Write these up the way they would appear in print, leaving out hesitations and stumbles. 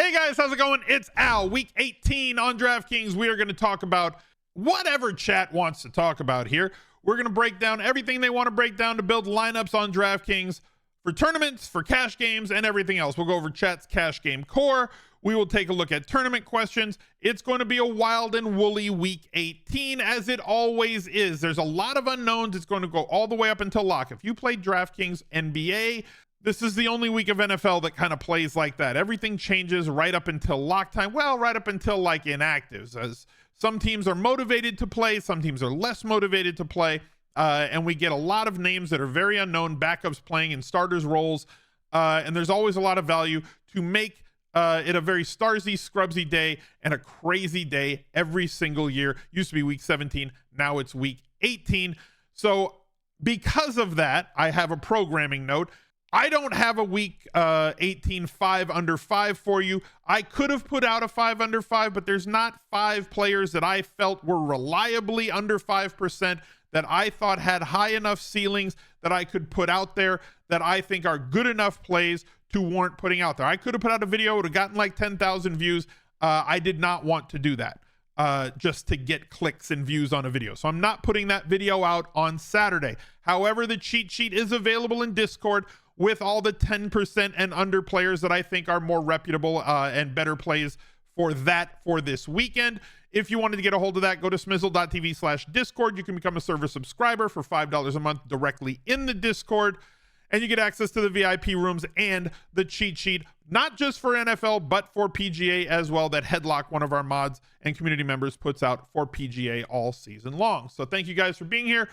Hey guys, how's it going? It's Al. Week 18 on DraftKings. We are going to talk about whatever chat wants to talk about here. We're going to break down everything they want to break down to build lineups on DraftKings for tournaments, for cash games, and everything else. We'll go over chat's cash game core. We will take a look at tournament questions. It's going to be a wild and woolly week 18, as it always is. There's a lot of unknowns. It's going to go all the way up until lock. If you played DraftKings NBA, this is the only week of NFL that kind of plays like that. Everything changes right up until lock time. Well, right up until like inactives, as some teams are motivated to play, some teams are less motivated to play, and we get a lot of names that are very unknown, backups playing in starters roles, and there's always a lot of value to make it a very starsy, scrubsy day and a crazy day every single year. Used to be week 17, now it's week 18. So because of that, I have a programming note. I don't have a week 18 5 under 5 for you. I could have put out a 5 under 5, but there's not 5 players that I felt were reliably under 5% that I thought had high enough ceilings that I could put out there that I think are good enough plays to warrant putting out there. I could have put out a video, would have gotten like 10,000 views. I did not want to do that just to get clicks and views on a video. So I'm not putting that video out on Saturday. However, the cheat sheet is available in Discord with all the 10% and under players that I think are more reputable and better plays for this weekend. If you wanted to get a hold of that, go to smizzle.tv/Discord. You can become a server subscriber for $5 a month directly in the Discord, and you get access to the VIP rooms and the cheat sheet, not just for NFL, but for PGA as well, that Headlock, one of our mods and community members, puts out for PGA all season long. So thank you guys for being here.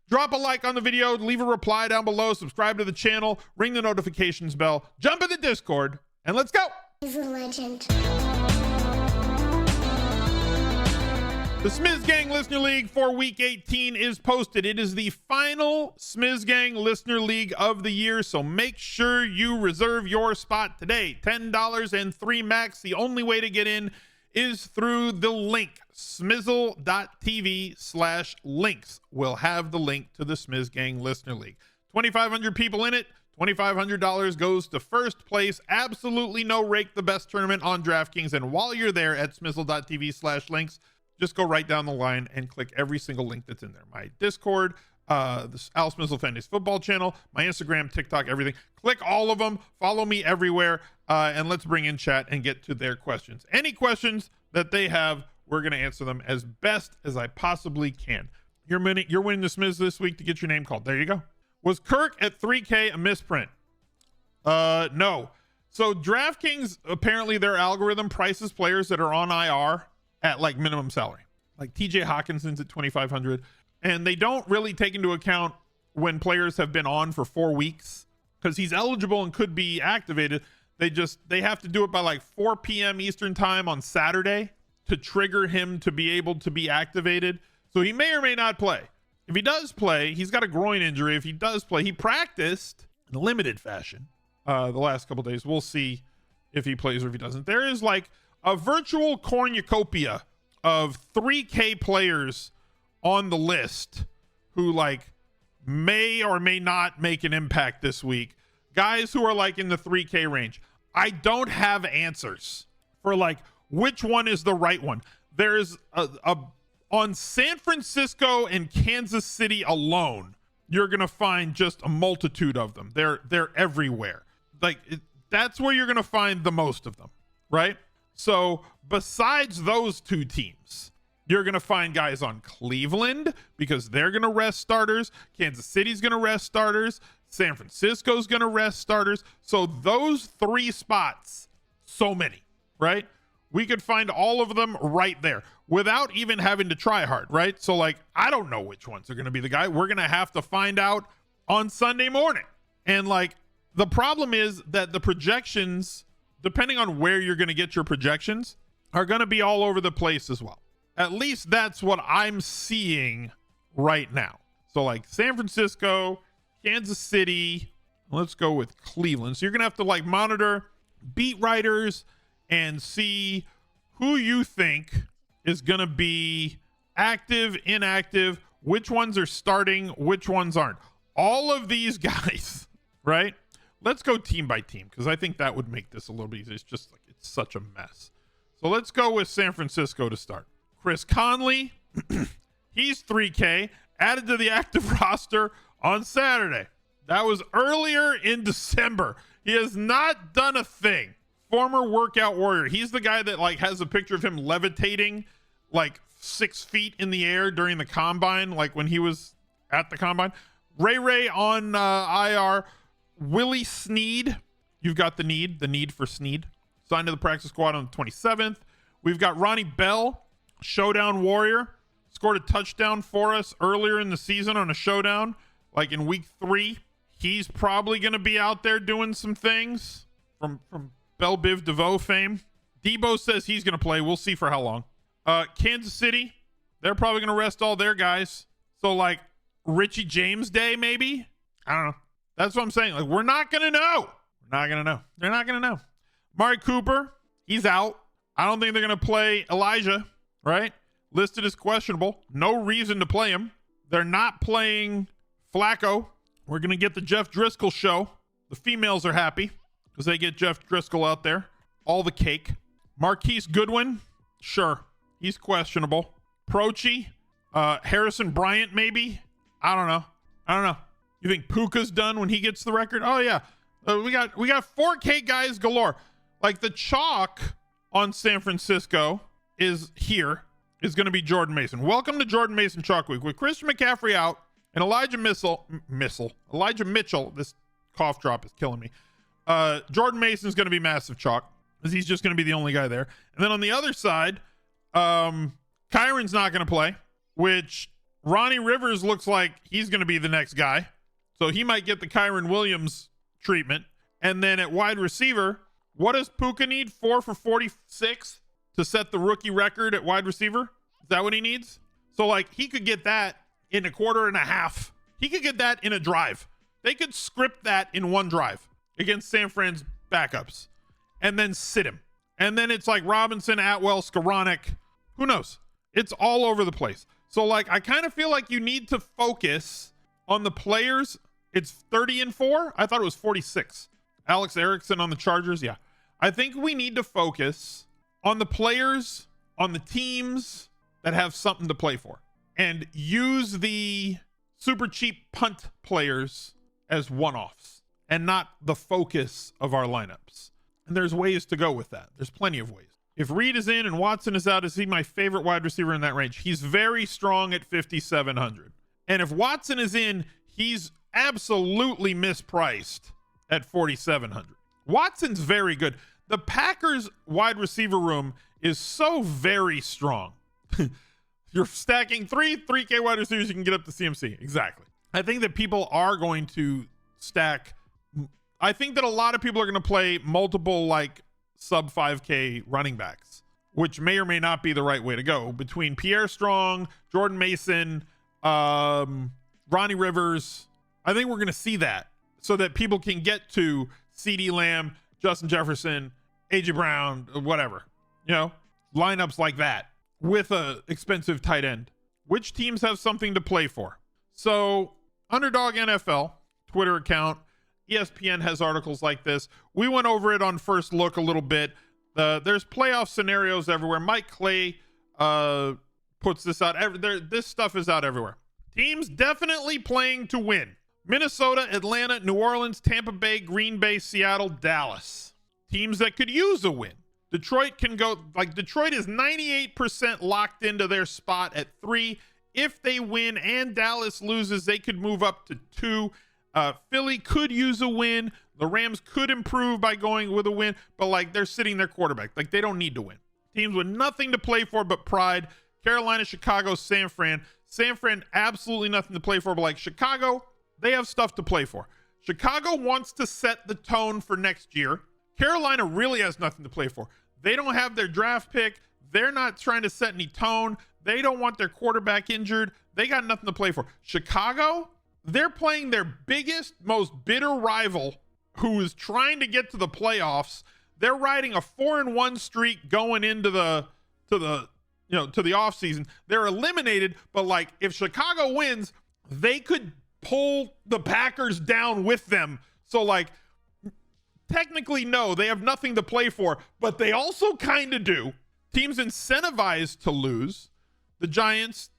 Drop a like on the video, leave a reply down below, subscribe to the channel, ring the notifications bell, jump in the Discord, and let's go. He's a legend. The Smiz Gang Listener League for Week 18 is posted. It is the final Smiz Gang Listener League of the year, so make sure you reserve your spot today. $10 and 3 max. The only way to get in is through the link, smizzle.tv/links. We'll have the link to the Smiz Gang Listener League. 2,500 people in it. $2,500 goes to first place. Absolutely no rake the best tournament on DraftKings. And while you're there at smizzle.tv/links, just go right down the line and click every single link that's in there. My Discord, the Al Smizzle Fantasy Football channel, my Instagram, TikTok, everything. Click all of them. Follow me everywhere. And let's bring in chat and get to their questions. Any questions that they have, we're going to answer them as best as I possibly can. You're winning the Smiz this week to get your name called. There you go. Was Kirk at 3K a misprint? No. So DraftKings, apparently their algorithm prices players that are on IR at like minimum salary. Like TJ Hawkinson's at 2,500. And they don't really take into account when players have been on for 4 weeks because he's eligible and could be activated. They have to do it by like 4 p.m. Eastern time on Saturday to trigger him to be able to be activated. So he may or may not play. If he does play, he's got a groin injury. If he does play, he practiced in a limited fashion the last couple days. We'll see if he plays or if he doesn't. There is like a virtual cornucopia of 3K players on the list who like may or may not make an impact this week. Guys who are like in the 3K range. I don't have answers for like which one is the right one. There's on San Francisco and Kansas City alone, you're going to find just a multitude of them. They're everywhere. Like that's where you're going to find the most of them, right? So besides those 2 teams, you're going to find guys on Cleveland because they're going to rest starters. Kansas City's going to rest starters. San Francisco's going to rest starters. So those 3 spots, so many, right? We could find all of them right there without even having to try hard, right? So like, I don't know which ones are going to be the guy. We're going to have to find out on Sunday morning. And like, the problem is that the projections, depending on where you're going to get your projections, are going to be all over the place as well. At least that's what I'm seeing right now. So like San Francisco, Kansas City, let's go with Cleveland. So you're going to have to like monitor beat writers and see who you think is going to be active, inactive, which ones are starting, which ones aren't. All of these guys, right? Let's go team by team because I think that would make this a little bit easier. It's just like such a mess. So let's go with San Francisco to start. Chris Conley, he's 3K, added to the active roster on Saturday. That was earlier in December. He has not done a thing. Former workout warrior. He's the guy that like has a picture of him levitating like 6 feet in the air during the combine, like when he was at the combine. Ray on IR. Willie Snead. You've got the need for Snead. Signed to the practice squad on the 27th. We've got Ronnie Bell, showdown warrior. Scored a touchdown for us earlier in the season on a showdown, like in week 3. He's probably going to be out there doing some things from Bell Biv DeVoe fame. Debo says he's going to play. We'll see for how long. Kansas City, they're probably going to rest all their guys. So like Richie James Day, maybe. I don't know. That's what I'm saying. Like, we're not going to know. We're not going to know. They're not going to know. Mari Cooper, he's out. I don't think they're going to play Elijah, right? Listed as questionable. No reason to play him. They're not playing Flacco. We're going to get the Jeff Driscoll show. The females are happy because they get Jeff Driscoll out there. All the cake. Marquise Goodwin, sure. He's questionable. Prochi, Harrison Bryant, maybe. I don't know. You think Puka's done when he gets the record? Oh yeah, we got 4K guys galore. Like the chalk on San Francisco is going to be Jordan Mason. Welcome to Jordan Mason Chalk Week with Christian McCaffrey out and Elijah Mitchell. This cough drop is killing me. Jordan Mason's going to be massive chalk because he's just going to be the only guy there. And then on the other side, Kyron's not going to play, which Ronnie Rivers looks like he's going to be the next guy. So he might get the Kyron Williams treatment. And then at wide receiver, what does Puka need? 4 for 46 to set the rookie record at wide receiver? Is that what he needs? So like he could get that in a quarter and a half. He could get that in a drive. They could script that in one drive against San Fran's backups and then sit him. And then it's like Robinson, Atwell, Skoranek. Who knows? It's all over the place. So like I kind of feel like you need to focus on the players. It's 30-4. I thought it was 46. Alex Erickson on the Chargers. Yeah. I think we need to focus on the players, on the teams that have something to play for, and use the super cheap punt players as one-offs and not the focus of our lineups. And there's ways to go with that. There's plenty of ways. If Reed is in and Watson is out, is he my favorite wide receiver in that range? He's very strong at 5,700. And if Watson is in, he's absolutely mispriced at 4,700. Watson's very good. The Packers wide receiver room is so very strong. You're stacking 3K wide receivers, you can get up to CMC. Exactly. I think that people are going to stack. I think that a lot of people are going to play multiple like sub 5K running backs, which may or may not be the right way to go. Between Pierre Strong, Jordan Mason, Ronnie Rivers, I think we're going to see that so that people can get to CeeDee Lamb, Justin Jefferson, AJ Brown, whatever, lineups like that with a expensive tight end. Which teams have something to play for? So Underdog NFL Twitter account, ESPN has articles like this. We went over it on First Look a little bit. There's playoff scenarios everywhere. Mike Clay puts this out. This stuff is out everywhere. Teams definitely playing to win. Minnesota, Atlanta, New Orleans, Tampa Bay, Green Bay, Seattle, Dallas. Teams that could use a win. Detroit can go, Detroit is 98% locked into their spot at 3. If they win and Dallas loses, they could move up to 2. Philly could use a win. The Rams could improve by going with a win, but they're sitting their quarterback. They don't need to win. Teams with nothing to play for but pride. Carolina, Chicago, San Fran. San Fran, absolutely nothing to play for, but Chicago, they have stuff to play for. Chicago wants to set the tone for next year. Carolina really has nothing to play for. They don't have their draft pick. They're not trying to set any tone. They don't want their quarterback injured. They got nothing to play for. Chicago, they're playing their biggest, most bitter rival who is trying to get to the playoffs. They're riding a 4-1 streak going into the offseason. They're eliminated, but if Chicago wins, they could pull the Packers down with them. So technically, no, they have nothing to play for, but they also kind of do. Teams incentivized to lose: the Giants,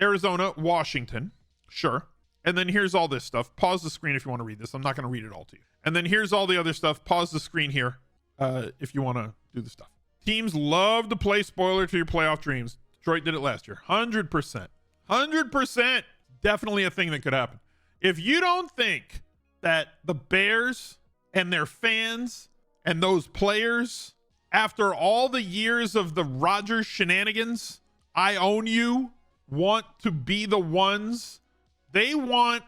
Arizona, Washington. Sure. And then here's all this stuff. Pause the screen if you want to read this. I'm not going to read it all to you. And then here's all the other stuff. Pause the screen here if you want to do the stuff. Teams love to play spoiler to your playoff dreams. Detroit did it last year. 100%. 100%. Definitely a thing that could happen. If you don't think that the Bears and their fans and those players, after all the years of the Rodgers shenanigans, I own you, want to be the ones they want,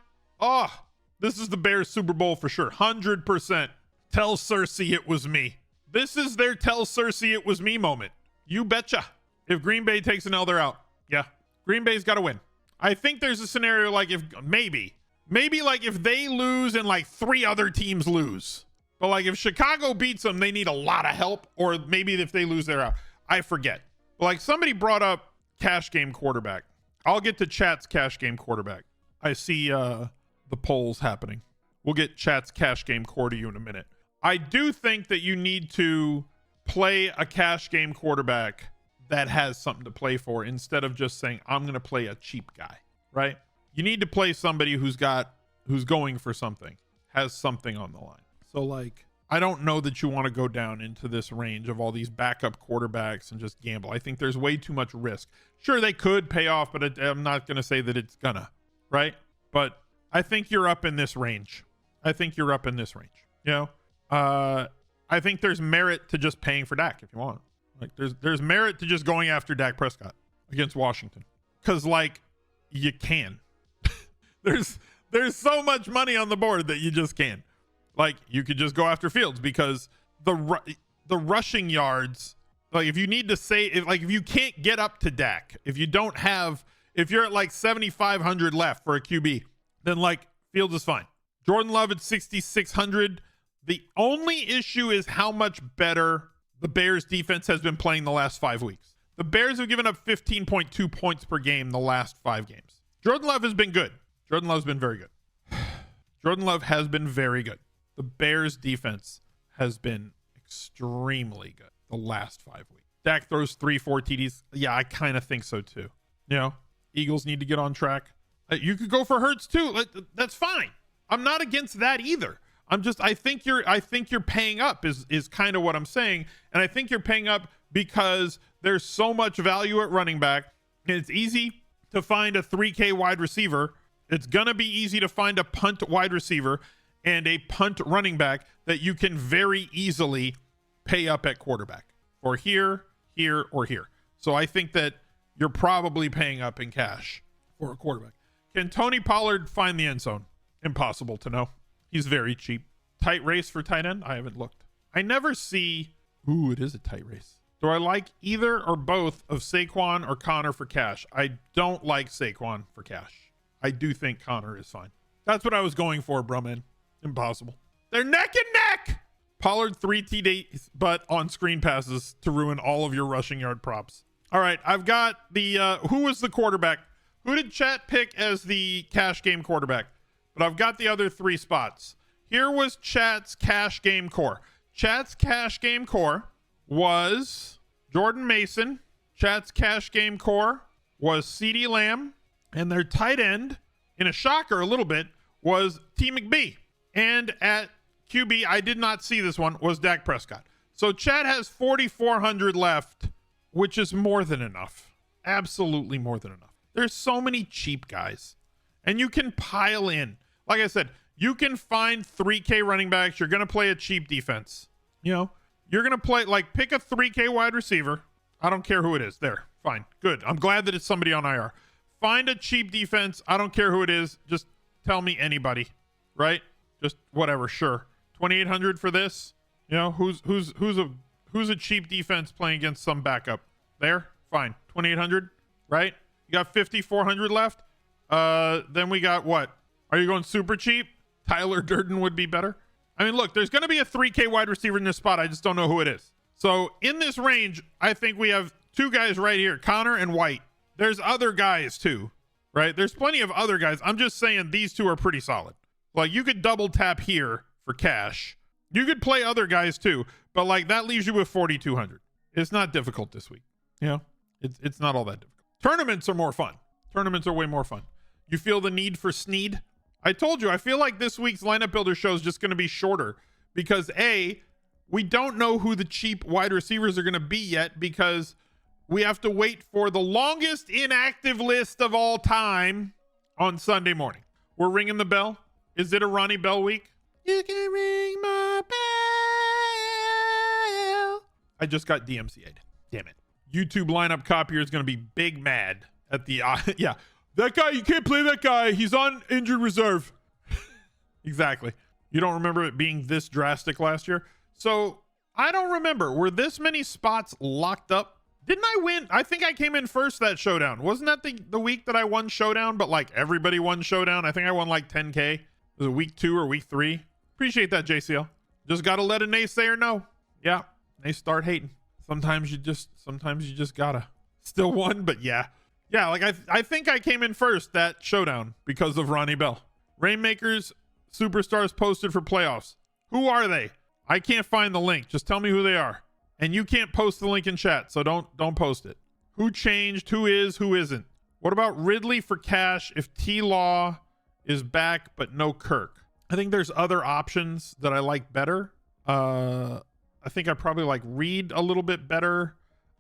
this is the Bears Super Bowl for sure. 100%. Tell Cersei it was me. This is their tell Cersei it was me moment. You betcha. If Green Bay takes an L, they're out. Yeah. Green Bay's got to win. I think there's a scenario like if maybe like if they lose and like 3 other teams lose. But like if Chicago beats them, they need a lot of help. Or maybe if they lose, they're out. I forget. But like somebody brought up cash game quarterback. I'll get to chat's cash game quarterback. I see the polls happening. We'll get chat's cash game core to you in a minute. I do think that you need to play a cash game quarterback that has something to play for instead of just saying, I'm going to play a cheap guy, right? You need to play somebody who's going for something, has something on the line. So like, I don't know that you want to go down into this range of all these backup quarterbacks and just gamble. I think there's way too much risk. Sure, they could pay off, but I'm not going to say that it's gonna, right? But I think you're up in this range. You know, I think there's merit to just paying for Dak if you want. Like there's merit to just going after Dak Prescott against Washington, because like you can. there's so much money on the board that you just can. Like you could just go after Fields because the rushing yards. Like if you need to say if you can't get up to Dak, if you're at like 7,500 left for a QB, then like Fields is fine. Jordan Love at 6,600. The only issue is how much better the Bears defense has been playing the last 5 weeks. The Bears have given up 15.2 points per game the last 5 games. Jordan Love has been good. Jordan Love's been very good. Jordan Love has been very good. The Bears defense has been extremely good the last 5 weeks. Dak throws 3-4 TDs. Yeah, I kind of think so too. You know, Eagles need to get on track. You could go for Hurts too. That's fine. I'm not against that either. I think you're paying up is kind of what I'm saying. And I think you're paying up because there's so much value at running back. And it's easy to find a 3K wide receiver. It's going to be easy to find a punt wide receiver and a punt running back that you can very easily pay up at quarterback or here, or here. So I think that you're probably paying up in cash for a quarterback. Can Tony Pollard find the end zone? Impossible to know. He's very cheap. Tight race for tight end? I haven't looked. I never see. Ooh, it is a tight race. Do I like either or both of Saquon or Connor for cash? I don't like Saquon for cash. I do think Connor is fine. That's what I was going for, Brumman. Impossible. They're neck and neck. Pollard 3 TDs, but on screen passes to ruin all of your rushing yard props. All right, I've got the who was the quarterback? Who did chat pick as the cash game quarterback? But I've got the other 3 spots. Here was chat's cash game core. Chat's cash game core was Jordan Mason. Chat's cash game core was CeeDee Lamb. And their tight end, in a shocker a little bit, was T. McBee. And at QB, I did not see this one, was Dak Prescott. So chat has 4,400 left, which is more than enough. Absolutely more than enough. There's so many cheap guys. And you can pile in. Like I said, you can find 3K running backs. You're going to play a cheap defense. You know, you're going to play, like, pick a 3K wide receiver. I don't care who it is. There. Fine. Good. I'm glad that it's somebody on IR. Find a cheap defense. I don't care who it is. Just tell me anybody. Right? Just whatever. Sure. 2,800 for this. You know, who's a cheap defense playing against some backup? There. Fine. 2,800. Right? You got 5,400 left. Then we got what? Are you going super cheap? Tyler Durden would be better. I mean, look, there's going to be a 3K wide receiver in this spot. I just don't know who it is. So in this range, I think we have 2 guys right here, Connor and White. There's other guys too, right? There's plenty of other guys. I'm just saying these 2 are pretty solid. Like you could double tap here for cash You could play other guys too, but like that leaves you with 4,200. It's not difficult this week. You know, it's not all that difficult. Tournaments are more fun. Tournaments are way more fun. You feel the need for Sneed? I told you, I feel like this week's lineup builder show is just going to be shorter because A, we don't know who the cheap wide receivers are going to be yet because we have to wait for the longest inactive list of all time on Sunday morning. We're ringing the bell. Is it a Ronnie Bell week? You can ring my bell. I just got DMCA'd. Damn it. YouTube lineup copier is going to be big mad at the yeah. That guy, you can't play that guy. He's on injured reserve. Exactly. You don't remember it being this drastic last year? So I don't remember. Were this many spots locked up? Didn't I win? I think I came in first that showdown. Wasn't that the week that I won showdown, but like everybody won showdown? I think I won like 10K. Was it week 2 or week 3? Appreciate that, JCL. Just got to let a naysayer know. Yeah, they start hating. Sometimes you just gotta. Still won, but yeah. Yeah, like I think I came in first that showdown because of Ronnie Bell. Rainmakers, superstars posted for playoffs. Who are they? I can't find the link. Just tell me who they are. And you can't post the link in chat, so don't post it. Who changed? Who is? Who isn't? What about Ridley for cash if T-Law is back but no Kirk? I think there's other options that I like better. I think I probably like Reed a little bit better.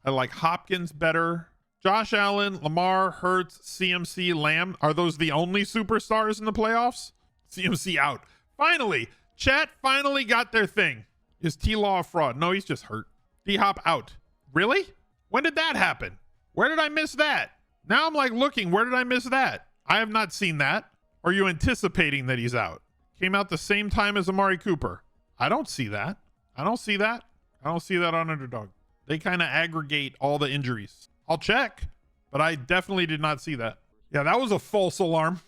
I like Hopkins better. Josh Allen, Lamar, Hurts, CMC, Lamb. Are those the only superstars in the playoffs? CMC out. Finally, chat finally got their thing. Is T-Law a fraud? No, he's just hurt. D-Hop out. Really? When did that happen? Where did I miss that? Now I'm like looking. Where did I miss that? I have not seen that. Are you anticipating that he's out? Came out the same time as Amari Cooper. I don't see that. I don't see that. I don't see that on Underdog. They kind of aggregate all the injuries. I'll check, but I definitely did not see that. Yeah, that was a false alarm.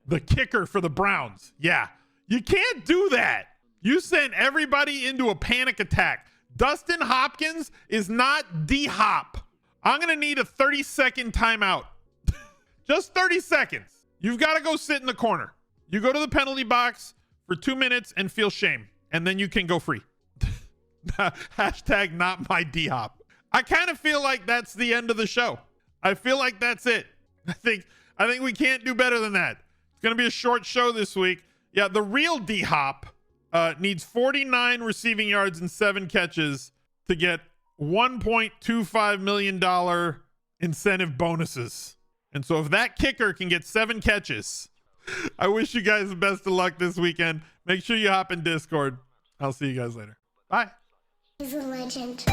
The kicker for the Browns. Yeah, you can't do that. You sent everybody into a panic attack. Dustin Hopkins is not D-Hop. I'm going to need a 30-second timeout. Just 30 seconds. You've got to go sit in the corner. You go to the penalty box for 2 minutes and feel shame, and then you can go free. Hashtag not my D-Hop. I kind of feel like that's the end of the show. I feel like that's it. I think we can't do better than that. It's going to be a short show this week. Yeah, the real D-Hop needs 49 receiving yards and 7 catches to get $1.25 million incentive bonuses. And so if that kicker can get 7 catches, I wish you guys the best of luck this weekend. Make sure you hop in Discord. I'll see you guys later. Bye. He's a legend.